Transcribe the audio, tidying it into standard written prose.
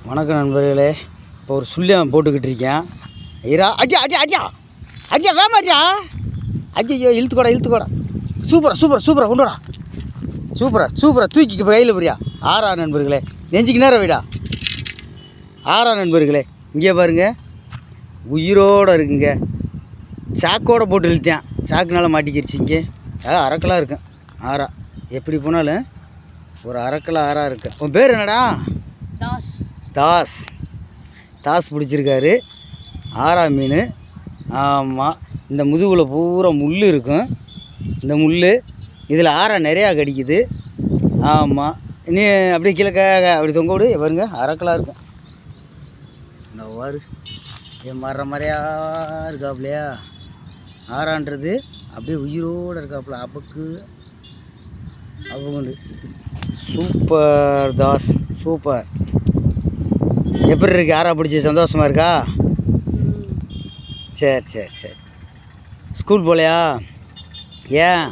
வணக்கம் நண்பர்களே. இப்போ ஒரு சுள்ளியம் போட்டுக்கிட்டு இருக்கேன். ஐயா அஜா அஜா அஜா அஜா வேமாரியா ஐயோ இழுத்துக்கோடா சூப்பராக கொண்டு வாடா. சூப்பராக தூக்கி கையில் புரியா. ஆறா நண்பர்களே, நெஞ்சுக்கு நேரம் வைடா. ஆறா நண்பர்களே, இங்கே பாருங்க, உயிரோடு இருக்குங்க. சாக்கோடு போட்டு இழுத்தேன், சாக்குனால மாட்டிக்கிடுச்சு. இங்கே அரைக்கலாக இருக்கேன். ஆறா எப்படி போனாலும் ஒரு அரைக்கலா ஆறா இருக்கு. உன் பேர் என்னடா? தாஸ் பிடிச்சிருக்காரு. ஆறா மீன். ஆமாம், இந்த முதுகில் பூரா முள் இருக்கும். இந்த முள் இதில் ஆறா நிறையா கடிக்குது. ஆமாம், நீ அப்படியே கீழே அப்படி தொங்க விடு. பாருங்க, அரைக்கலாக இருக்கும். இந்த வாரு என் மறையா இருக்காப்புலையா. ஆறான்றது அப்படியே உயிரோடு இருக்காப்புல. அவங்க சூப்பர் தாஸ், சூப்பர். எப்படி இருக்கு? ஆறா பிடிச்சி சந்தோஷமாக இருக்கா? சரி. ஸ்கூல் போகலையா? ஏன்?